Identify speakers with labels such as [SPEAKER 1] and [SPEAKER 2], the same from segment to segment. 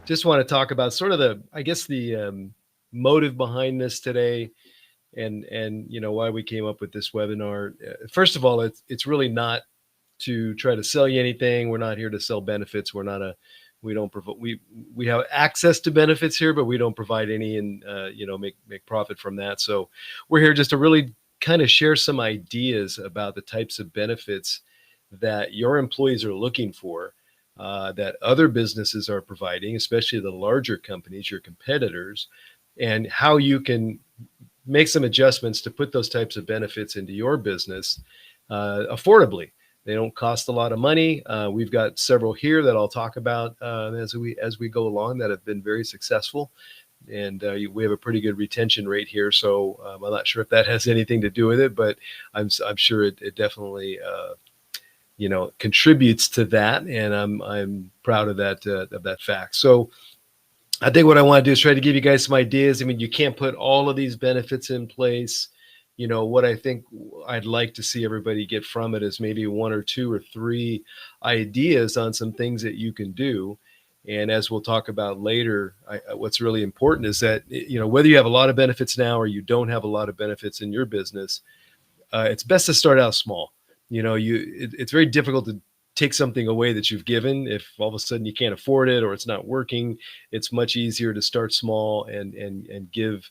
[SPEAKER 1] just want to talk about sort of the motive behind this today, and why we came up with this webinar. First of all, it's really not to try to sell you anything. We're not here to sell benefits. We don't provide, we have access to benefits here, but we don't provide any and make profit from that. So we're here just to really kind of share some ideas about the types of benefits that your employees are looking for, that other businesses are providing, especially the larger companies, your competitors, and how you can make some adjustments to put those types of benefits into your business affordably. They don't cost a lot of money. We've got several here that I'll talk about as we go along that have been very successful, and we have a pretty good retention rate here. So I'm not sure if that has anything to do with it, but I'm sure it definitely contributes to that, and I'm proud of that fact. So I think what I want to do is try to give you guys some ideas. I mean, you can't put all of these benefits in place. What I think I'd like to see everybody get from it is maybe one or two or three ideas on some things that you can do. And as we'll talk about later, what's really important is that, whether you have a lot of benefits now or you don't have a lot of benefits in your business, it's best to start out small. It's very difficult to take something away that you've given if all of a sudden you can't afford it or it's not working. It's much easier to start small and give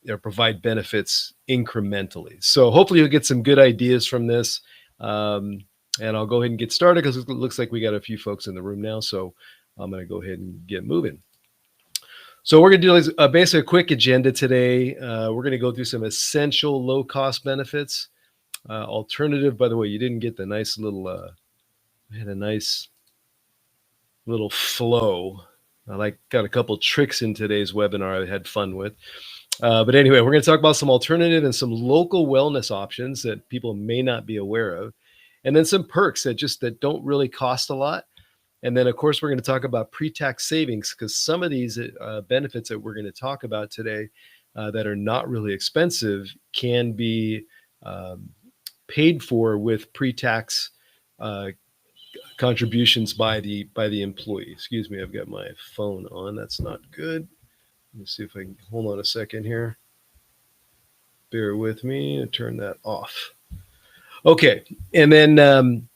[SPEAKER 1] or provide benefits incrementally. So hopefully you'll get some good ideas from this. And I'll go ahead and get started because it looks like we got a few folks in the room now. So I'm going to go ahead and get moving. So we're going to do basically a quick agenda today. We're going to go through some essential low-cost benefits. Alternative, by the way, you didn't get the nice little, I had a nice little flow. Got a couple tricks in today's webinar I had fun with. But anyway, we're going to talk about some alternative and some local wellness options that people may not be aware of, and then some perks that don't really cost a lot. And then, of course, we're going to talk about pre-tax savings, because some of these benefits that we're going to talk about today that are not really expensive can be paid for with pre-tax contributions by the employee. Excuse me, I've got my phone on. That's not good. Let me see if I can hold on a second here. Bear with me and turn that off. Okay, and then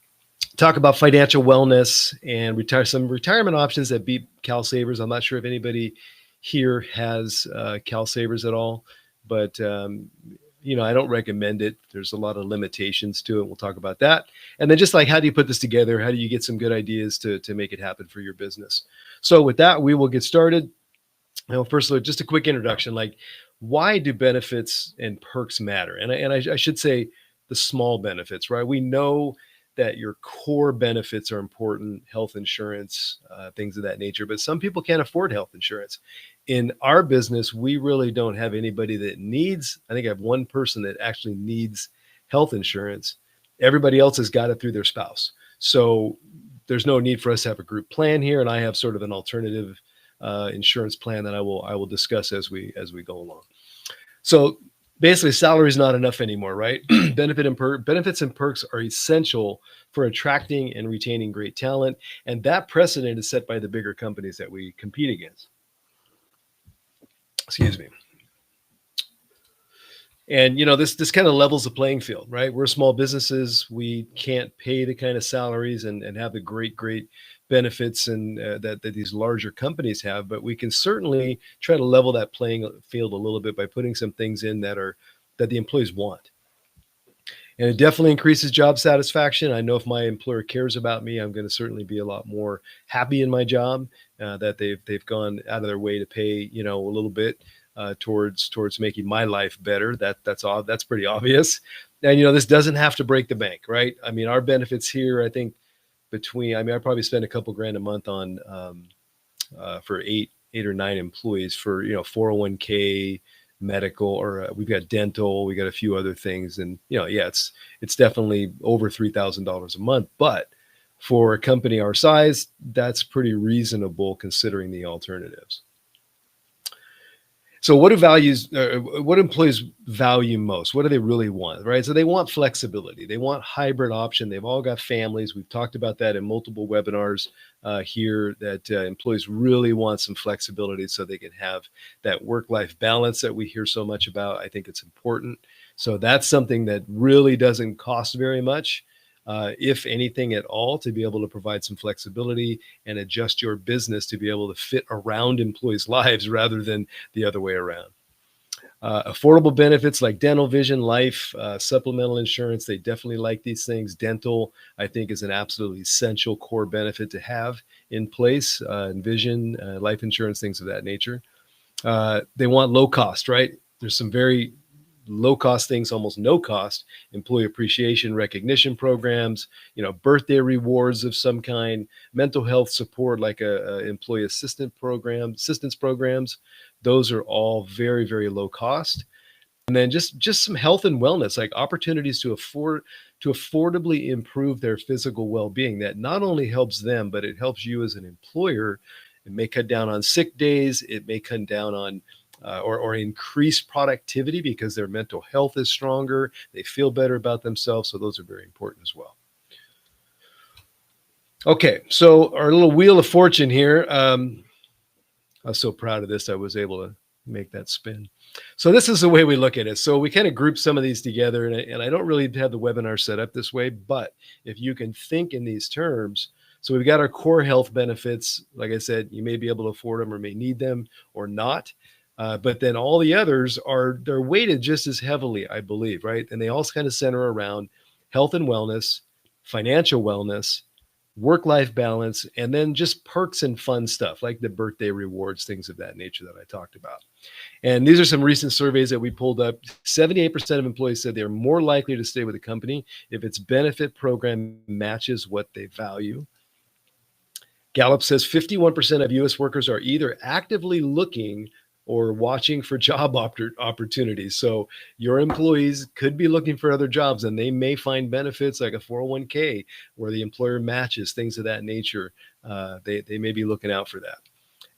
[SPEAKER 1] talk about financial wellness and some retirement options that beat CalSavers. I'm not sure if anybody here has CalSavers at all, but I don't recommend it. There's a lot of limitations to it. We'll talk about that. And then just like, how do you put this together? How do you get some good ideas to make it happen for your business? So with that, we will get started. Now, first of all, just a quick introduction, like, why do benefits and perks matter? And I should say the small benefits, right? We know that your core benefits are important, health insurance, things of that nature, but some people can't afford health insurance. In our business, we really don't have anybody that needs, I think I have one person that actually needs health insurance. Everybody else has got it through their spouse. So there's no need for us to have a group plan here. And I have sort of an alternative insurance plan that I will discuss as we go along. So basically, salary is not enough anymore, right? Benefits and perks are essential for attracting and retaining great talent, and that precedent is set by the bigger companies that we compete against. Excuse me. And this kind of levels the playing field, right? We're small businesses. We can't pay the kind of salaries and have the great benefits and that these larger companies have, but we can certainly try to level that playing field a little bit by putting some things in that the employees want. And it definitely increases job satisfaction. I know if my employer cares about me, I'm going to certainly be a lot more happy in my job, that they've gone out of their way to pay, a little bit towards making my life better. That's pretty obvious. And, this doesn't have to break the bank, right? I mean, our benefits here, I think, I probably spend a couple grand a month on for eight or nine employees for 401k, medical, or we've got dental, we got a few other things, and it's definitely over $3,000 a month. But for a company our size, that's pretty reasonable considering the alternatives. So what employees value most? What do they really want, right? So they want flexibility. They want hybrid option. They've all got families. We've talked about that in multiple webinars here, that employees really want some flexibility so they can have that work-life balance that we hear so much about. I think it's important. So that's something that really doesn't cost very much, if anything at all, to be able to provide some flexibility and adjust your business to be able to fit around employees' lives rather than the other way around. Affordable benefits like dental, vision, life, supplemental insurance, they definitely like these things. Dental, I think, is an absolutely essential core benefit to have in place, and vision, life insurance, things of that nature. They want low cost, right? There's some very low cost things, almost no cost, employee appreciation recognition programs, birthday rewards of some kind, mental health support like a employee assistance programs. Those are all very, very low cost. And then just some health and wellness, like opportunities to affordably improve their physical well-being. That not only helps them, but it helps you as an employer. It may cut down on sick days. It may cut down on or increase productivity because their mental health is stronger. They feel better about themselves. So those are very important as well. Okay, so our little wheel of fortune here. I was so proud of this. I was able to make that spin. So this is the way we look at it. So we kind of group some of these together, and I don't really have the webinar set up this way, but if you can think in these terms, so we've got our core health benefits. Like I said, you may be able to afford them or may need them or not. But then all the others they're weighted just as heavily, I believe, right? And they all kind of center around health and wellness, financial wellness, work-life balance, and then just perks and fun stuff like the birthday rewards, things of that nature that I talked about. And these are some recent surveys that we pulled up. 78% of employees said they're more likely to stay with a company if its benefit program matches what they value. Gallup says 51% of US workers are either actively looking or watching for job opportunities. So your employees could be looking for other jobs, and they may find benefits like a 401k where the employer matches, things of that nature. They may be looking out for that.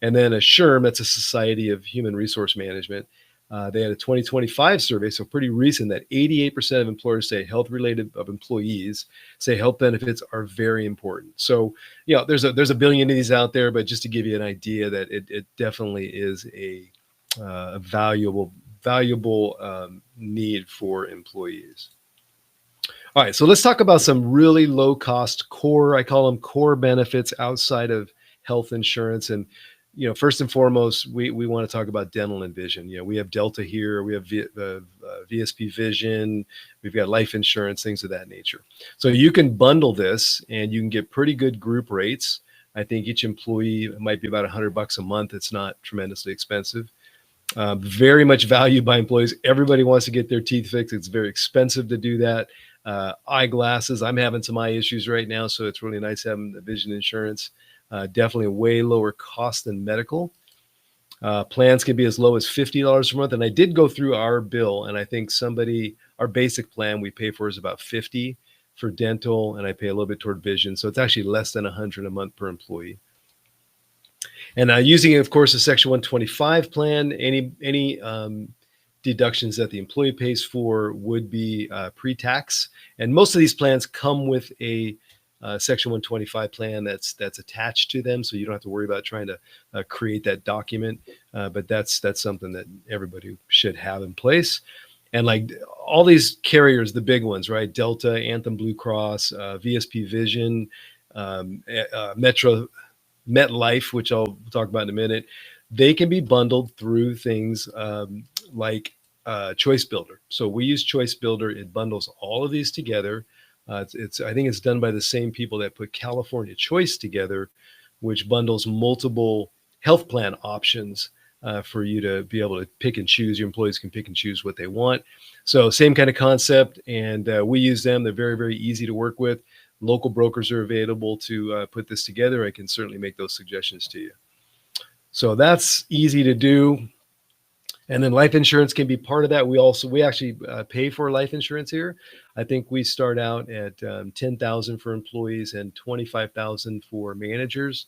[SPEAKER 1] And then a SHRM, that's a Society of Human Resource Management. They had a 2025 survey, so pretty recent, that 88% of employers say employees say health benefits are very important. So, there's a billion of these out there, but just to give you an idea that it definitely is a valuable need for employees. All right, so let's talk about some really low cost core, I call them core benefits outside of health insurance. And first and foremost, we want to talk about dental and vision. We have Delta here, we have VSP Vision, we've got life insurance, things of that nature. So you can bundle this and you can get pretty good group rates. I think each employee might be about $100 a month. It's not tremendously expensive. Very much valued by employees. Everybody wants to get their teeth fixed. It's very expensive to do that. Eyeglasses. I'm having some eye issues right now, so it's really nice having the vision insurance. Definitely a way lower cost than medical. Plans can be as low as $50 per month. And I did go through our bill, and I think our basic plan we pay for is about $50 for dental, and I pay a little bit toward vision. So it's actually less than $100 a month per employee. And using, of course, a Section 125 plan, any deductions that the employee pays for would be pre-tax. And most of these plans come with a Section 125 plan that's attached to them, so you don't have to worry about trying to create that document. But that's something that everybody should have in place. And like all these carriers, the big ones, right? Delta, Anthem Blue Cross, VSP Vision, MetLife, which I'll talk about in a minute, they can be bundled through things like Choice Builder. So we use Choice Builder. It bundles all of these together. I think it's done by the same people that put California Choice together, which bundles multiple health plan options for you to be able to pick and choose. Your employees can pick and choose what they want. So same kind of concept, and we use them. They're very, very easy to work with. Local brokers are available to put this together. I can certainly make those suggestions to you. So that's easy to do. And then life insurance can be part of that. We actually pay for life insurance here. I think we start out at $10,000 for employees and $25,000 for managers.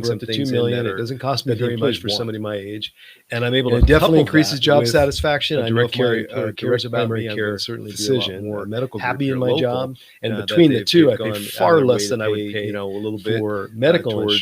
[SPEAKER 1] cover
[SPEAKER 2] some
[SPEAKER 1] up to
[SPEAKER 2] things
[SPEAKER 1] 2
[SPEAKER 2] in
[SPEAKER 1] million.
[SPEAKER 2] that
[SPEAKER 1] It doesn't cost me
[SPEAKER 2] that the
[SPEAKER 1] very much
[SPEAKER 2] employees
[SPEAKER 1] for
[SPEAKER 2] want.
[SPEAKER 1] somebody my age, and I'm able
[SPEAKER 2] And
[SPEAKER 1] to
[SPEAKER 2] it definitely
[SPEAKER 1] couple
[SPEAKER 2] increases
[SPEAKER 1] that
[SPEAKER 2] job
[SPEAKER 1] with
[SPEAKER 2] satisfaction.
[SPEAKER 1] a
[SPEAKER 2] I know
[SPEAKER 1] direct
[SPEAKER 2] if my
[SPEAKER 1] care
[SPEAKER 2] employer
[SPEAKER 1] cares
[SPEAKER 2] direct
[SPEAKER 1] about
[SPEAKER 2] primary
[SPEAKER 1] me, I'm
[SPEAKER 2] care
[SPEAKER 1] going to certainly be a lot
[SPEAKER 2] decision,
[SPEAKER 1] more
[SPEAKER 2] medical group
[SPEAKER 1] happy
[SPEAKER 2] here
[SPEAKER 1] in my
[SPEAKER 2] local,
[SPEAKER 1] job. And
[SPEAKER 2] that
[SPEAKER 1] between the two,
[SPEAKER 2] they've
[SPEAKER 1] I pay
[SPEAKER 2] gone out of
[SPEAKER 1] far
[SPEAKER 2] their
[SPEAKER 1] less
[SPEAKER 2] way to
[SPEAKER 1] than I would
[SPEAKER 2] pay,
[SPEAKER 1] pay
[SPEAKER 2] a little bit
[SPEAKER 1] for medical
[SPEAKER 2] towards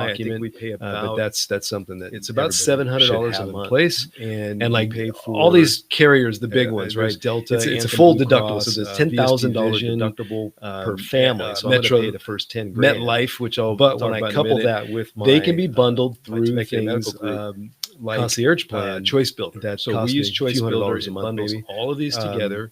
[SPEAKER 2] I think
[SPEAKER 1] document.
[SPEAKER 2] we pay
[SPEAKER 1] But
[SPEAKER 2] about
[SPEAKER 1] that's something that
[SPEAKER 2] it's about
[SPEAKER 1] everybody should
[SPEAKER 2] $700 a
[SPEAKER 1] have in
[SPEAKER 2] month,
[SPEAKER 1] place.
[SPEAKER 2] and
[SPEAKER 1] And
[SPEAKER 2] you
[SPEAKER 1] like
[SPEAKER 2] pay
[SPEAKER 1] all
[SPEAKER 2] for
[SPEAKER 1] these carriers, the big ones,
[SPEAKER 2] there's
[SPEAKER 1] right?
[SPEAKER 2] Delta,
[SPEAKER 1] It's a
[SPEAKER 2] Anthem,
[SPEAKER 1] full
[SPEAKER 2] Blue
[SPEAKER 1] deductible. So
[SPEAKER 2] Cross,
[SPEAKER 1] there's
[SPEAKER 2] VSP
[SPEAKER 1] $10,000
[SPEAKER 2] Vision,
[SPEAKER 1] deductible per
[SPEAKER 2] um,
[SPEAKER 1] family. So I'm going to
[SPEAKER 2] Metro,
[SPEAKER 1] pay the first 10 grand.
[SPEAKER 2] MetLife, which I'll
[SPEAKER 1] But
[SPEAKER 2] talk
[SPEAKER 1] when I
[SPEAKER 2] about in a
[SPEAKER 1] couple
[SPEAKER 2] minute,
[SPEAKER 1] that with
[SPEAKER 2] they
[SPEAKER 1] they
[SPEAKER 2] can be bundled
[SPEAKER 1] my
[SPEAKER 2] through
[SPEAKER 1] Temecula Medical
[SPEAKER 2] things
[SPEAKER 1] Group
[SPEAKER 2] like
[SPEAKER 1] concierge plan,
[SPEAKER 2] Choice Builder.
[SPEAKER 1] that
[SPEAKER 2] So we
[SPEAKER 1] costs
[SPEAKER 2] use
[SPEAKER 1] me a
[SPEAKER 2] Choice
[SPEAKER 1] few
[SPEAKER 2] Builder.
[SPEAKER 1] $100 a
[SPEAKER 2] It
[SPEAKER 1] month,
[SPEAKER 2] bundles
[SPEAKER 1] maybe.
[SPEAKER 2] all of these together.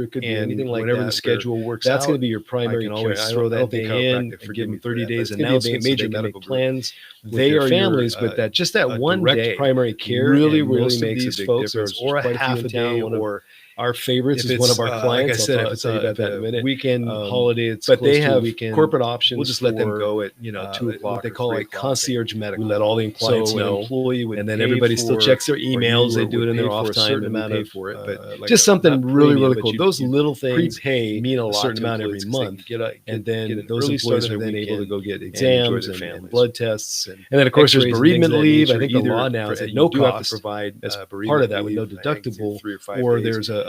[SPEAKER 2] doctor. It could be
[SPEAKER 1] and
[SPEAKER 2] anything like
[SPEAKER 1] whenever
[SPEAKER 2] that.
[SPEAKER 1] the schedule works
[SPEAKER 2] That's
[SPEAKER 1] out,
[SPEAKER 2] going to be your primary
[SPEAKER 1] I can
[SPEAKER 2] care.
[SPEAKER 1] always
[SPEAKER 2] I
[SPEAKER 1] throw
[SPEAKER 2] don't
[SPEAKER 1] that
[SPEAKER 2] think
[SPEAKER 1] day in
[SPEAKER 2] chiropractic,
[SPEAKER 1] and give them 30
[SPEAKER 2] for that, but
[SPEAKER 1] days
[SPEAKER 2] it's going to be
[SPEAKER 1] announcement so
[SPEAKER 2] major
[SPEAKER 1] they can
[SPEAKER 2] medical
[SPEAKER 1] make
[SPEAKER 2] group.
[SPEAKER 1] plans with
[SPEAKER 2] They
[SPEAKER 1] their
[SPEAKER 2] are
[SPEAKER 1] families.
[SPEAKER 2] your,
[SPEAKER 1] But that just that one
[SPEAKER 2] direct
[SPEAKER 1] day
[SPEAKER 2] primary care,
[SPEAKER 1] really,
[SPEAKER 2] and
[SPEAKER 1] really
[SPEAKER 2] most of
[SPEAKER 1] makes a
[SPEAKER 2] these
[SPEAKER 1] big
[SPEAKER 2] folks,
[SPEAKER 1] difference.
[SPEAKER 2] there's
[SPEAKER 1] Or a
[SPEAKER 2] quite a few
[SPEAKER 1] half
[SPEAKER 2] in
[SPEAKER 1] a
[SPEAKER 2] town.
[SPEAKER 1] day,
[SPEAKER 2] One of
[SPEAKER 1] or
[SPEAKER 2] our favorites
[SPEAKER 1] if
[SPEAKER 2] is one
[SPEAKER 1] it's
[SPEAKER 2] of our clients.
[SPEAKER 1] like I said, if
[SPEAKER 2] I'll
[SPEAKER 1] it's
[SPEAKER 2] tell you about that in a
[SPEAKER 1] the
[SPEAKER 2] minute.
[SPEAKER 1] weekend holiday, it's
[SPEAKER 2] But
[SPEAKER 1] close
[SPEAKER 2] they
[SPEAKER 1] to a
[SPEAKER 2] have
[SPEAKER 1] weekend.
[SPEAKER 2] corporate options.
[SPEAKER 1] We'll just let them
[SPEAKER 2] for,
[SPEAKER 1] go at 2 o'clock.
[SPEAKER 2] what they
[SPEAKER 1] or
[SPEAKER 2] call
[SPEAKER 1] 3
[SPEAKER 2] like
[SPEAKER 1] o'clock,
[SPEAKER 2] concierge
[SPEAKER 1] and
[SPEAKER 2] medical.
[SPEAKER 1] we let all the clients
[SPEAKER 2] So an
[SPEAKER 1] know,
[SPEAKER 2] employee would
[SPEAKER 1] and then
[SPEAKER 2] pay
[SPEAKER 1] everybody still
[SPEAKER 2] for-
[SPEAKER 1] checks their
[SPEAKER 2] or you
[SPEAKER 1] emails. They
[SPEAKER 2] would
[SPEAKER 1] do it in
[SPEAKER 2] pay
[SPEAKER 1] their
[SPEAKER 2] for
[SPEAKER 1] off
[SPEAKER 2] a
[SPEAKER 1] time
[SPEAKER 2] certain
[SPEAKER 1] and we
[SPEAKER 2] amount
[SPEAKER 1] pay
[SPEAKER 2] of,
[SPEAKER 1] for it. But
[SPEAKER 2] like
[SPEAKER 1] just something
[SPEAKER 2] not
[SPEAKER 1] really,
[SPEAKER 2] premium,
[SPEAKER 1] really
[SPEAKER 2] but
[SPEAKER 1] cool.
[SPEAKER 2] you-
[SPEAKER 1] Those
[SPEAKER 2] you
[SPEAKER 1] little things
[SPEAKER 2] prepay
[SPEAKER 1] mean a lot
[SPEAKER 2] certain
[SPEAKER 1] to
[SPEAKER 2] amount every
[SPEAKER 1] employees 'cause they
[SPEAKER 2] month,
[SPEAKER 1] can
[SPEAKER 2] and then
[SPEAKER 1] get an
[SPEAKER 2] those
[SPEAKER 1] early start
[SPEAKER 2] employees
[SPEAKER 1] of
[SPEAKER 2] are
[SPEAKER 1] their
[SPEAKER 2] then able to
[SPEAKER 1] weekend
[SPEAKER 2] go get
[SPEAKER 1] and enjoy
[SPEAKER 2] exams
[SPEAKER 1] their
[SPEAKER 2] and
[SPEAKER 1] families.
[SPEAKER 2] blood tests
[SPEAKER 1] And then, of course, there's
[SPEAKER 2] X-rays and things
[SPEAKER 1] bereavement
[SPEAKER 2] of that
[SPEAKER 1] leave. I
[SPEAKER 2] nature,
[SPEAKER 1] think the
[SPEAKER 2] either
[SPEAKER 1] law now is
[SPEAKER 2] at
[SPEAKER 1] that
[SPEAKER 2] no
[SPEAKER 1] you do have to
[SPEAKER 2] cost
[SPEAKER 1] provide
[SPEAKER 2] as part
[SPEAKER 1] bereavement
[SPEAKER 2] of that with no
[SPEAKER 1] leave. I think it's
[SPEAKER 2] deductible,
[SPEAKER 1] 3 or 5
[SPEAKER 2] or
[SPEAKER 1] days.
[SPEAKER 2] there's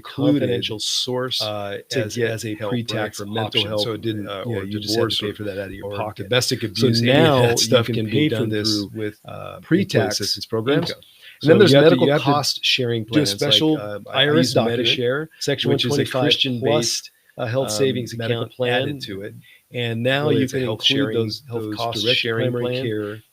[SPEAKER 2] included
[SPEAKER 1] confidential source
[SPEAKER 2] as a
[SPEAKER 1] help,
[SPEAKER 2] pre-tax
[SPEAKER 1] right, for mental
[SPEAKER 2] option.
[SPEAKER 1] health,
[SPEAKER 2] So it didn't,
[SPEAKER 1] or
[SPEAKER 2] you just had
[SPEAKER 1] divorce,
[SPEAKER 2] to pay for that out of your
[SPEAKER 1] or
[SPEAKER 2] pocket.
[SPEAKER 1] domestic
[SPEAKER 2] So
[SPEAKER 1] abuse. Any of
[SPEAKER 2] now
[SPEAKER 1] that stuff
[SPEAKER 2] you
[SPEAKER 1] can
[SPEAKER 2] can
[SPEAKER 1] be
[SPEAKER 2] pay for
[SPEAKER 1] done
[SPEAKER 2] this
[SPEAKER 1] through
[SPEAKER 2] with
[SPEAKER 1] pre-tax
[SPEAKER 2] assistance programs.
[SPEAKER 1] income.
[SPEAKER 2] So
[SPEAKER 1] And then there's
[SPEAKER 2] you
[SPEAKER 1] medical
[SPEAKER 2] have to
[SPEAKER 1] cost sharing
[SPEAKER 2] do a
[SPEAKER 1] plans,
[SPEAKER 2] special
[SPEAKER 1] like I
[SPEAKER 2] IRS
[SPEAKER 1] use
[SPEAKER 2] document,
[SPEAKER 1] MediShare,
[SPEAKER 2] Section
[SPEAKER 1] which is a
[SPEAKER 2] 125
[SPEAKER 1] Christian-based
[SPEAKER 2] health savings
[SPEAKER 1] medical
[SPEAKER 2] account
[SPEAKER 1] plan
[SPEAKER 2] added to it.
[SPEAKER 1] And now
[SPEAKER 2] Really,
[SPEAKER 1] you
[SPEAKER 2] it's a
[SPEAKER 1] can
[SPEAKER 2] health
[SPEAKER 1] include
[SPEAKER 2] sharing,
[SPEAKER 1] those
[SPEAKER 2] those
[SPEAKER 1] cost
[SPEAKER 2] direct
[SPEAKER 1] sharing
[SPEAKER 2] primary
[SPEAKER 1] plan
[SPEAKER 2] care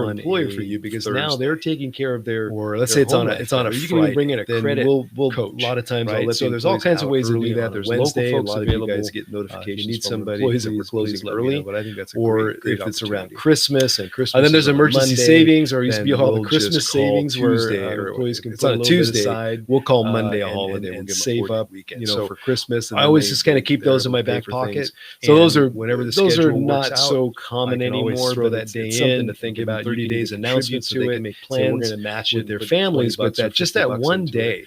[SPEAKER 1] better
[SPEAKER 2] on
[SPEAKER 1] employer for
[SPEAKER 2] a
[SPEAKER 1] you because now
[SPEAKER 2] Thursday,
[SPEAKER 1] they're taking care of their,
[SPEAKER 2] or let's
[SPEAKER 1] their
[SPEAKER 2] say it's
[SPEAKER 1] home
[SPEAKER 2] on a
[SPEAKER 1] life
[SPEAKER 2] it's on a
[SPEAKER 1] better. You can even bring in a
[SPEAKER 2] Friday, then
[SPEAKER 1] credit
[SPEAKER 2] we'll
[SPEAKER 1] coach.
[SPEAKER 2] a lot of times I'll
[SPEAKER 1] Right.
[SPEAKER 2] let the
[SPEAKER 1] So there's all
[SPEAKER 2] employees
[SPEAKER 1] kinds of
[SPEAKER 2] out
[SPEAKER 1] ways to
[SPEAKER 2] early
[SPEAKER 1] do that.
[SPEAKER 2] on a
[SPEAKER 1] There's local
[SPEAKER 2] Wednesday.
[SPEAKER 1] folks
[SPEAKER 2] A lot of you
[SPEAKER 1] available.
[SPEAKER 2] guys get
[SPEAKER 1] If you
[SPEAKER 2] notifications
[SPEAKER 1] need
[SPEAKER 2] from
[SPEAKER 1] somebody,
[SPEAKER 2] employees that we're
[SPEAKER 1] please
[SPEAKER 2] closing
[SPEAKER 1] let me
[SPEAKER 2] early,
[SPEAKER 1] know. But I think that's a
[SPEAKER 2] or
[SPEAKER 1] great
[SPEAKER 2] if it's around
[SPEAKER 1] opportunity.
[SPEAKER 2] Christmas and Christmas
[SPEAKER 1] And then
[SPEAKER 2] is
[SPEAKER 1] there's
[SPEAKER 2] on a
[SPEAKER 1] emergency
[SPEAKER 2] Monday,
[SPEAKER 1] savings, or used to
[SPEAKER 2] then
[SPEAKER 1] be all the
[SPEAKER 2] we'll
[SPEAKER 1] Christmas
[SPEAKER 2] just call
[SPEAKER 1] savings where
[SPEAKER 2] Tuesday, or
[SPEAKER 1] employees can
[SPEAKER 2] it's
[SPEAKER 1] put
[SPEAKER 2] on
[SPEAKER 1] a
[SPEAKER 2] a
[SPEAKER 1] little bit
[SPEAKER 2] Tuesday.
[SPEAKER 1] aside.
[SPEAKER 2] We'll call Monday a holiday.
[SPEAKER 1] And
[SPEAKER 2] We'll give them a
[SPEAKER 1] save
[SPEAKER 2] 4-day
[SPEAKER 1] up,
[SPEAKER 2] weekend.
[SPEAKER 1] you know,
[SPEAKER 2] For Christmas, and
[SPEAKER 1] I
[SPEAKER 2] then
[SPEAKER 1] always just kind of keep
[SPEAKER 2] they're
[SPEAKER 1] those in
[SPEAKER 2] able
[SPEAKER 1] my
[SPEAKER 2] to pay
[SPEAKER 1] back
[SPEAKER 2] for
[SPEAKER 1] pocket.
[SPEAKER 2] things.
[SPEAKER 1] So
[SPEAKER 2] And
[SPEAKER 1] whenever the
[SPEAKER 2] those are
[SPEAKER 1] schedule works
[SPEAKER 2] not
[SPEAKER 1] out,
[SPEAKER 2] so
[SPEAKER 1] I
[SPEAKER 2] common
[SPEAKER 1] can always
[SPEAKER 2] anymore,
[SPEAKER 1] throw
[SPEAKER 2] but
[SPEAKER 1] that
[SPEAKER 2] it's
[SPEAKER 1] day
[SPEAKER 2] something
[SPEAKER 1] in
[SPEAKER 2] to think
[SPEAKER 1] give them
[SPEAKER 2] about.
[SPEAKER 1] 30
[SPEAKER 2] You can
[SPEAKER 1] days
[SPEAKER 2] either
[SPEAKER 1] announcement
[SPEAKER 2] contribute so
[SPEAKER 1] to
[SPEAKER 2] they
[SPEAKER 1] it.
[SPEAKER 2] can make
[SPEAKER 1] Say we're
[SPEAKER 2] plans
[SPEAKER 1] going to match
[SPEAKER 2] with
[SPEAKER 1] their
[SPEAKER 2] their
[SPEAKER 1] families,
[SPEAKER 2] $20
[SPEAKER 1] but
[SPEAKER 2] or
[SPEAKER 1] that just that
[SPEAKER 2] $50
[SPEAKER 1] one
[SPEAKER 2] into it.
[SPEAKER 1] day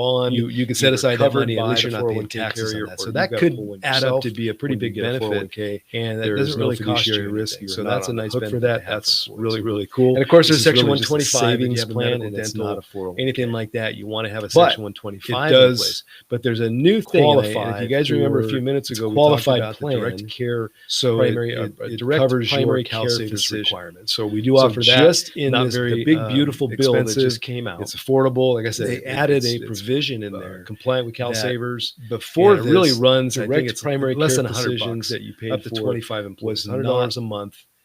[SPEAKER 2] on.
[SPEAKER 1] You can set
[SPEAKER 2] either
[SPEAKER 1] aside that
[SPEAKER 2] covered
[SPEAKER 1] money. At
[SPEAKER 2] by
[SPEAKER 1] least
[SPEAKER 2] the
[SPEAKER 1] you're not paying
[SPEAKER 2] 401k
[SPEAKER 1] taxes on
[SPEAKER 2] carrier,
[SPEAKER 1] that.
[SPEAKER 2] or
[SPEAKER 1] So
[SPEAKER 2] you've
[SPEAKER 1] that
[SPEAKER 2] got
[SPEAKER 1] could
[SPEAKER 2] full one
[SPEAKER 1] add up to
[SPEAKER 2] yourself.
[SPEAKER 1] be a pretty
[SPEAKER 2] When you
[SPEAKER 1] big
[SPEAKER 2] get a
[SPEAKER 1] benefit.
[SPEAKER 2] 401k,
[SPEAKER 1] And that
[SPEAKER 2] there
[SPEAKER 1] doesn't
[SPEAKER 2] is no
[SPEAKER 1] really cost you
[SPEAKER 2] fiduciary risk.
[SPEAKER 1] anything.
[SPEAKER 2] You are
[SPEAKER 1] So
[SPEAKER 2] not
[SPEAKER 1] that's a
[SPEAKER 2] on the
[SPEAKER 1] nice
[SPEAKER 2] hook for
[SPEAKER 1] benefit
[SPEAKER 2] that.
[SPEAKER 1] to have
[SPEAKER 2] That's
[SPEAKER 1] for
[SPEAKER 2] really,
[SPEAKER 1] employees.
[SPEAKER 2] really cool.
[SPEAKER 1] And of course,
[SPEAKER 2] This
[SPEAKER 1] there's
[SPEAKER 2] is
[SPEAKER 1] Section
[SPEAKER 2] really just a
[SPEAKER 1] 125 if you
[SPEAKER 2] savings
[SPEAKER 1] have a
[SPEAKER 2] plan,
[SPEAKER 1] medical,
[SPEAKER 2] and it's
[SPEAKER 1] dental,
[SPEAKER 2] not a 401k.
[SPEAKER 1] anything like that. You want to have a
[SPEAKER 2] But
[SPEAKER 1] Section 125
[SPEAKER 2] it
[SPEAKER 1] in
[SPEAKER 2] does
[SPEAKER 1] place. But there's a new thing, and if you guys remember a few minutes ago, we talked
[SPEAKER 2] qualified
[SPEAKER 1] about the
[SPEAKER 2] plan,
[SPEAKER 1] direct care
[SPEAKER 2] so
[SPEAKER 1] primary,
[SPEAKER 2] it
[SPEAKER 1] direct
[SPEAKER 2] covers
[SPEAKER 1] primary
[SPEAKER 2] your
[SPEAKER 1] care
[SPEAKER 2] CalSavers
[SPEAKER 1] physician.
[SPEAKER 2] requirements. So we do
[SPEAKER 1] So
[SPEAKER 2] offer that.
[SPEAKER 1] just in
[SPEAKER 2] Not
[SPEAKER 1] this,
[SPEAKER 2] very
[SPEAKER 1] the big beautiful bill that
[SPEAKER 2] expensive.
[SPEAKER 1] just came out,
[SPEAKER 2] It's affordable. Like I said,
[SPEAKER 1] they added a provision in
[SPEAKER 2] it's
[SPEAKER 1] there
[SPEAKER 2] compliant with
[SPEAKER 1] that
[SPEAKER 2] CalSavers.
[SPEAKER 1] before
[SPEAKER 2] And it
[SPEAKER 1] this
[SPEAKER 2] really runs. I think
[SPEAKER 1] direct
[SPEAKER 2] it's
[SPEAKER 1] primary
[SPEAKER 2] less
[SPEAKER 1] care
[SPEAKER 2] than $100
[SPEAKER 1] physicians that you paid
[SPEAKER 2] up to
[SPEAKER 1] for
[SPEAKER 2] 25
[SPEAKER 1] was
[SPEAKER 2] employees, $100
[SPEAKER 1] not
[SPEAKER 2] a month.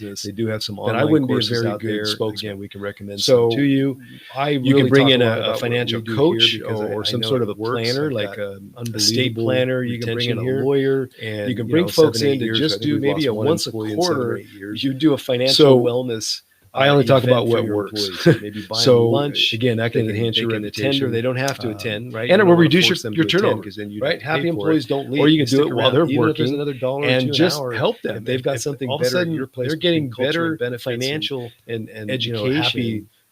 [SPEAKER 1] business.
[SPEAKER 2] They do have some
[SPEAKER 1] Then
[SPEAKER 2] online
[SPEAKER 1] I wouldn't be a
[SPEAKER 2] courses
[SPEAKER 1] very
[SPEAKER 2] out
[SPEAKER 1] good
[SPEAKER 2] there.
[SPEAKER 1] spokesman.
[SPEAKER 2] Again, we can recommend
[SPEAKER 1] So
[SPEAKER 2] some to you.
[SPEAKER 1] I
[SPEAKER 2] You
[SPEAKER 1] really
[SPEAKER 2] can bring
[SPEAKER 1] talk
[SPEAKER 2] in
[SPEAKER 1] a lot
[SPEAKER 2] a
[SPEAKER 1] about what
[SPEAKER 2] financial
[SPEAKER 1] we do
[SPEAKER 2] coach
[SPEAKER 1] here because
[SPEAKER 2] or
[SPEAKER 1] I
[SPEAKER 2] some
[SPEAKER 1] know
[SPEAKER 2] sort of
[SPEAKER 1] it
[SPEAKER 2] a
[SPEAKER 1] works.
[SPEAKER 2] planner,
[SPEAKER 1] I've
[SPEAKER 2] like
[SPEAKER 1] got
[SPEAKER 2] a estate
[SPEAKER 1] unbelievable
[SPEAKER 2] planner. You can bring in a
[SPEAKER 1] retention here.
[SPEAKER 2] lawyer,
[SPEAKER 1] And
[SPEAKER 2] you can bring
[SPEAKER 1] 7,
[SPEAKER 2] folks
[SPEAKER 1] 8
[SPEAKER 2] in to
[SPEAKER 1] years, I
[SPEAKER 2] just
[SPEAKER 1] think
[SPEAKER 2] do
[SPEAKER 1] we've
[SPEAKER 2] maybe
[SPEAKER 1] lost
[SPEAKER 2] a
[SPEAKER 1] one
[SPEAKER 2] once a
[SPEAKER 1] employee in 7 or
[SPEAKER 2] quarter.
[SPEAKER 1] 8 years.
[SPEAKER 2] You do a financial
[SPEAKER 1] So
[SPEAKER 2] wellness.
[SPEAKER 1] I only talk
[SPEAKER 2] event
[SPEAKER 1] about
[SPEAKER 2] for
[SPEAKER 1] what
[SPEAKER 2] your
[SPEAKER 1] works.
[SPEAKER 2] employees. Maybe buy them
[SPEAKER 1] So
[SPEAKER 2] lunch.
[SPEAKER 1] again, that can enhance
[SPEAKER 2] They
[SPEAKER 1] your
[SPEAKER 2] can attend,
[SPEAKER 1] reputation.
[SPEAKER 2] or they don't have to attend, right?
[SPEAKER 1] And
[SPEAKER 2] You
[SPEAKER 1] it will
[SPEAKER 2] don't wanna
[SPEAKER 1] reduce
[SPEAKER 2] force them
[SPEAKER 1] your
[SPEAKER 2] to attend
[SPEAKER 1] turnover,
[SPEAKER 2] because then you
[SPEAKER 1] right?
[SPEAKER 2] don't
[SPEAKER 1] Happy
[SPEAKER 2] pay for it.
[SPEAKER 1] employees don't leave.
[SPEAKER 2] Or you
[SPEAKER 1] They
[SPEAKER 2] can do
[SPEAKER 1] stick
[SPEAKER 2] it while
[SPEAKER 1] around,
[SPEAKER 2] they're
[SPEAKER 1] even if there's
[SPEAKER 2] working,
[SPEAKER 1] another dollar or
[SPEAKER 2] and
[SPEAKER 1] two an
[SPEAKER 2] just
[SPEAKER 1] hour.
[SPEAKER 2] help them.
[SPEAKER 1] If they've got
[SPEAKER 2] If
[SPEAKER 1] something
[SPEAKER 2] all of a
[SPEAKER 1] better at
[SPEAKER 2] sudden
[SPEAKER 1] your place
[SPEAKER 2] they're
[SPEAKER 1] between
[SPEAKER 2] getting
[SPEAKER 1] culture
[SPEAKER 2] better
[SPEAKER 1] and benefits
[SPEAKER 2] financial
[SPEAKER 1] and
[SPEAKER 2] education,
[SPEAKER 1] happy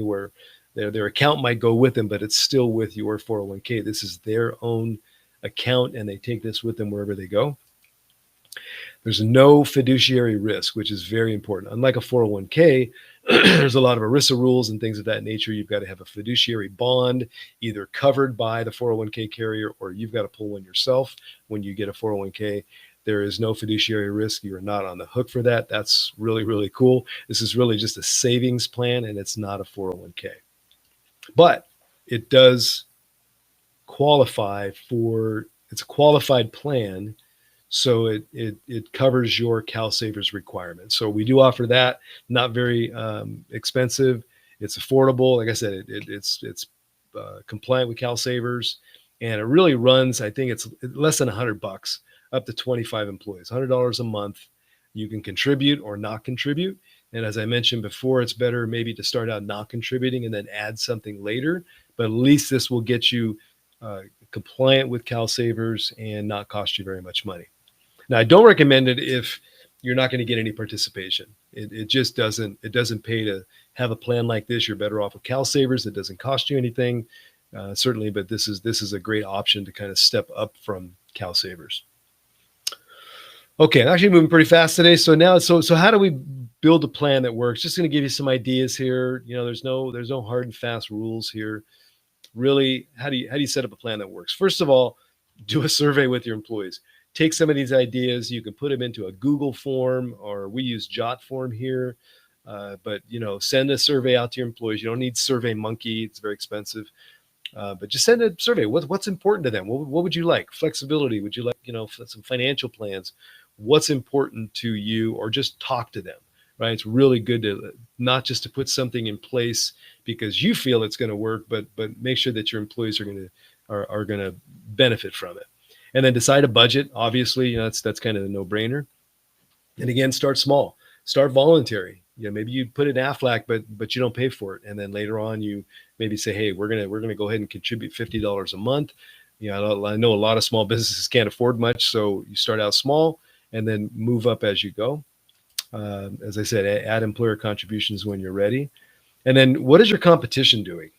[SPEAKER 1] 401k where their account might go with them, but it's still with your 401k. This is their own account, and they take this with them wherever they go. There's no fiduciary risk, which is very important. Unlike a 401k, there's a lot of ERISA rules and things of that nature. You've got to have a fiduciary bond, either covered by the 401k carrier, or you've got to pull one yourself when you get a 401k. There is no fiduciary risk. You're not on the hook for that. That's really, really cool. This is really just a savings plan, and it's not a 401k. But it does qualify for, it's a qualified plan, so it covers your CalSavers requirements. So we do offer that. Not very expensive. It's affordable. Like I said, it's compliant with CalSavers, and it really runs. I think it's less than $100, up to 25 employees, $100 a month. You can contribute or not contribute. And as I mentioned before, it's better maybe to start out not contributing and then add something later. But at least this will get you compliant with CalSavers and not cost you very much money. Now, I don't recommend it if you're not going to get any participation. It just doesn't pay to have a plan like this. You're better off with CalSavers. It doesn't cost you anything, certainly, but this is a great option to kind of step up from CalSavers. Okay, I'm actually moving pretty fast today. So now, so how do we build a plan that works? Just going to give you some ideas here. There's no hard and fast rules here. Really, how do you set up a plan that works? First of all, do a survey with your employees. Take some of these ideas. You can put them into a Google form, or we use Jot form here. But send a survey out to your employees. You don't need SurveyMonkey; it's very expensive. But just send a survey. What's important to them? What would you like? Flexibility? Would you like some financial plans? What's important to you? Or just talk to them. Right? It's really good to not just to put something in place because you feel it's going to work, but make sure that your employees are going to benefit from it. And then decide a budget. Obviously, that's kind of a no-brainer. And again, start small. Start voluntary. Maybe you put in Aflac, but you don't pay for it. And then later on, you maybe say, hey, we're gonna go ahead and contribute $50 a month. I know a lot of small businesses can't afford much, so you start out small and then move up as you go. As I said, add employer contributions when you're ready. And then what is your competition doing?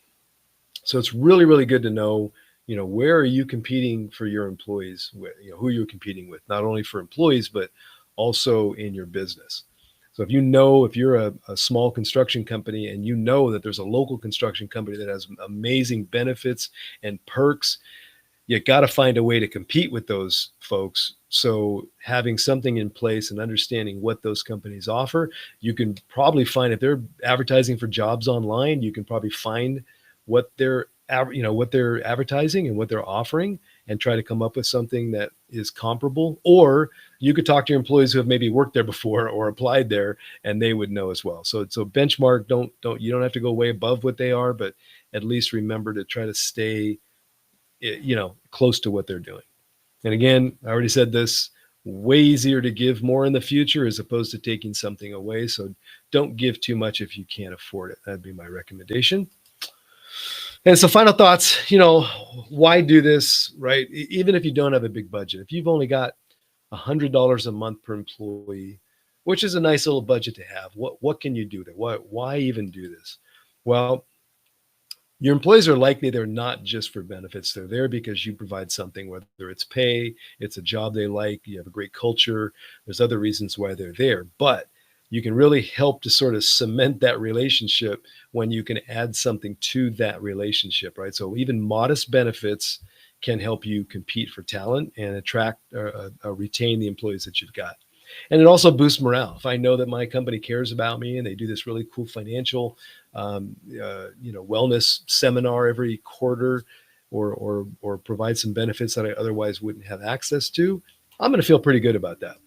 [SPEAKER 1] So it's really, really good to know, where are you competing for your employees with, who you're competing with, not only for employees, but also in your business. So if you're a small construction company and that there's a local construction company that has amazing benefits and perks, you got to find a way to compete with those folks. So having something in place and understanding what those companies offer, you can probably find, if they're advertising for jobs online, you can probably find what they're advertising and what they're offering and try to come up with something that is comparable. Or you could talk to your employees who have maybe worked there before or applied there, and they would know as well. So benchmark, you don't have to go way above what they are, but at least remember to try to stay close to what they're doing. And again, I already said this, way easier to give more in the future as opposed to taking something away. So don't give too much if you can't afford it. That'd be my recommendation. And so final thoughts, why do this, right? Even if you don't have a big budget, if you've only got $100 a month per employee, which is a nice little budget to have, what can you do there? Why even do this? Well, your employees are likely they're not just for benefits. They're there because you provide something, whether it's pay, it's a job they like, you have a great culture. There's other reasons why they're there. But you can really help to sort of cement that relationship when you can add something to that relationship, right? So even modest benefits can help you compete for talent and attract or retain the employees that you've got. And it also boosts morale. If I know that my company cares about me and they do this really cool financial, wellness seminar every quarter, or provide some benefits that I otherwise wouldn't have access to, I'm going to feel pretty good about that.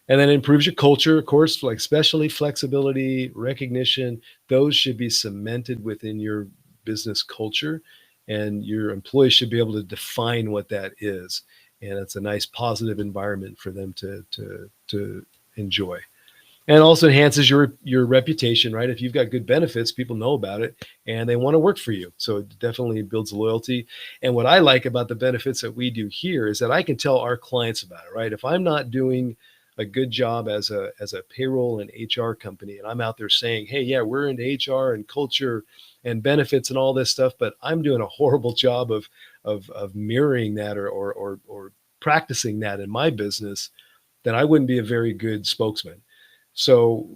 [SPEAKER 1] And then it improves your culture, of course, like especially flexibility, recognition. Those should be cemented within your business culture, and your employees should be able to define what that is. And it's a nice positive environment for them to enjoy. And it also enhances your reputation, right? If you've got good benefits, people know about it and they want to work for you. So it definitely builds loyalty. And what I like about the benefits that we do here is that I can tell our clients about it, right? If I'm not doing a good job as a payroll and HR company, and I'm out there saying, hey, yeah, we're into HR and culture and benefits and all this stuff, but I'm doing a horrible job of mirroring that or practicing that in my business, then I wouldn't be a very good spokesman. So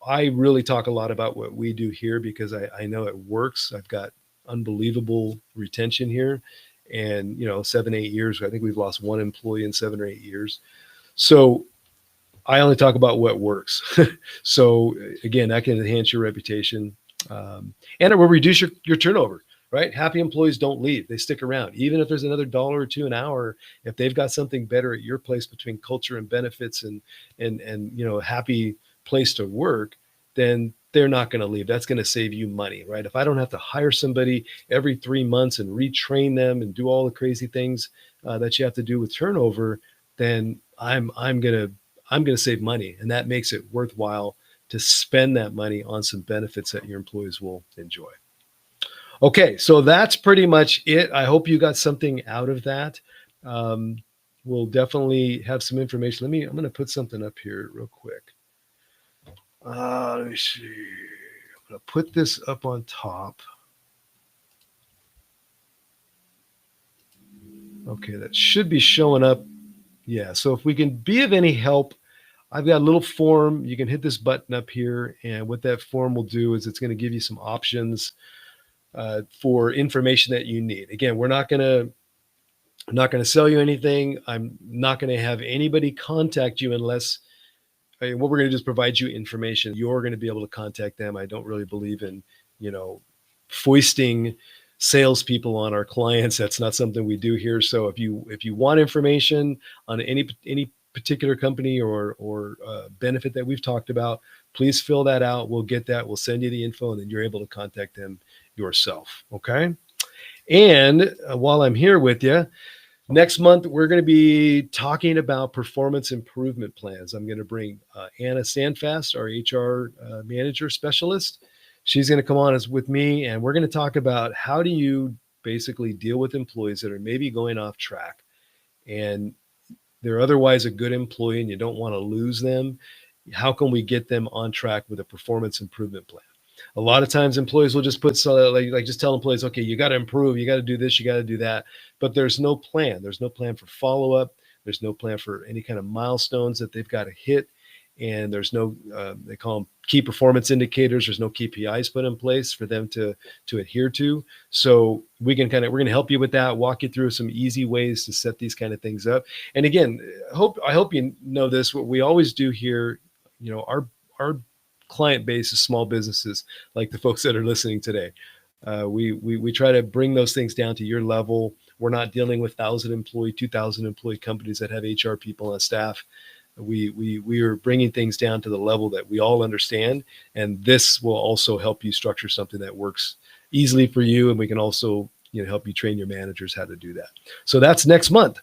[SPEAKER 1] I really talk a lot about what we do here because I know it works. I've got unbelievable retention here, and 7-8 years. I think we've lost one employee in 7 or 8 years. So I only talk about what works. So again, that can enhance your reputation, and it will reduce your turnover. Right? Happy employees don't leave; they stick around, even if there's another dollar or two an hour. If they've got something better at your place between culture and benefits and happy place to work, then they're not going to leave. That's going to save you money, right? If I don't have to hire somebody every 3 months and retrain them and do all the crazy things that you have to do with turnover, then I'm gonna save money, and that makes it worthwhile to spend that money on some benefits that your employees will enjoy. Okay, so that's pretty much it. I hope you got something out of that. Um, we'll definitely have some information. I'm going to put something up here real quick. Let me see. I'm going to put this up on top. Okay, that should be showing up. Yeah, so if we can be of any help, I've got a little form. You can hit this button up here, and what that form will do is it's going to give you some options for information that you need. Again, I'm not going to sell you anything. I'm not going to have anybody contact you unless what we're going to do is provide you information. You're going to be able to contact them. I don't really believe in, foisting salespeople on our clients. That's not something we do here. So if you want information on any particular company or benefit that we've talked about, please fill that out. We'll get that. We'll send you the info, and then you're able to contact them yourself. Okay. And while I'm here with you, next month we're going to be talking about performance improvement plans. I'm going to bring Anna Sandfast, our HR manager specialist. She's going to come on with me, and we're going to talk about how do you basically deal with employees that are maybe going off track, and they're otherwise a good employee and you don't want to lose them. How can we get them on track with a performance improvement plan? A lot of times employees will just put just tell employees, okay, you got to improve, you got to do this, you got to do that, but there's no plan. There's no plan for follow-up. There's no plan for any kind of milestones that they've got to hit, and there's no they call them key performance indicators. There's no KPIs put in place for them to adhere to. So we're going to help you with that, walk you through some easy ways to set these kind of things up. And again, I hope you know this. What we always do here, our client base is small businesses like the folks that are listening today. We try to bring those things down to your level. We're not dealing with 1,000 employee, 2,000 employee companies that have HR people on staff. We are bringing things down to the level that we all understand, and this will also help you structure something that works easily for you, and we can also help you train your managers how to do that. So that's next month.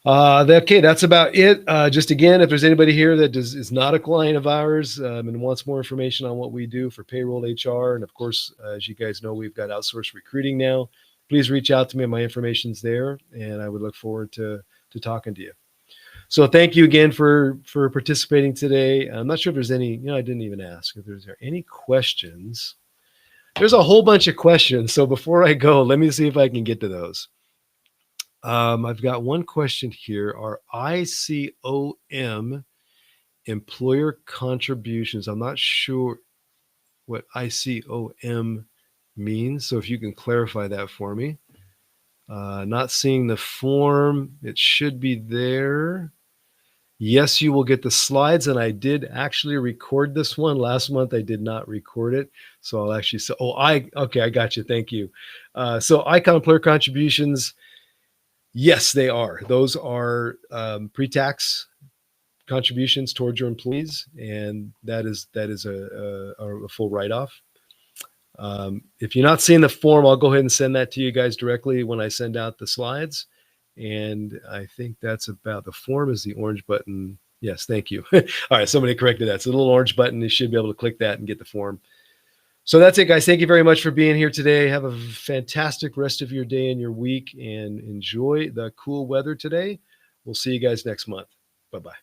[SPEAKER 1] Okay, that's about it. Just again, if there's anybody here that is not a client of ours and wants more information on what we do for payroll, HR, and of course, as you guys know, we've got outsourced recruiting now. Please reach out to me. My information's there, and I would look forward to talking to you. So thank you again for participating today. I'm not sure if there's any, I didn't even ask if there's any questions. There's a whole bunch of questions. So before I go, let me see if I can get to those. I've got one question here. Are ICOM employer contributions? I'm not sure what ICOM means. So if you can clarify that for me. Not seeing the form. It should be there. Yes, you will get the slides, and I did actually record this one. Last month, I did not record it. So I'll actually say, okay, I got you. Thank you. So ICOM employer contributions, yes, they are. Those are pre-tax contributions towards your employees, and that is a full write-off. If you're not seeing the form, I'll go ahead and send that to you guys directly when I send out the slides. And I think that's about the form is the orange button. Yes, thank you. All right, somebody corrected that. It's a little orange button. You should be able to click that and get the form. So that's it, guys. Thank you very much for being here today. Have a fantastic rest of your day and your week, and enjoy the cool weather today. We'll see you guys next month. Bye-bye.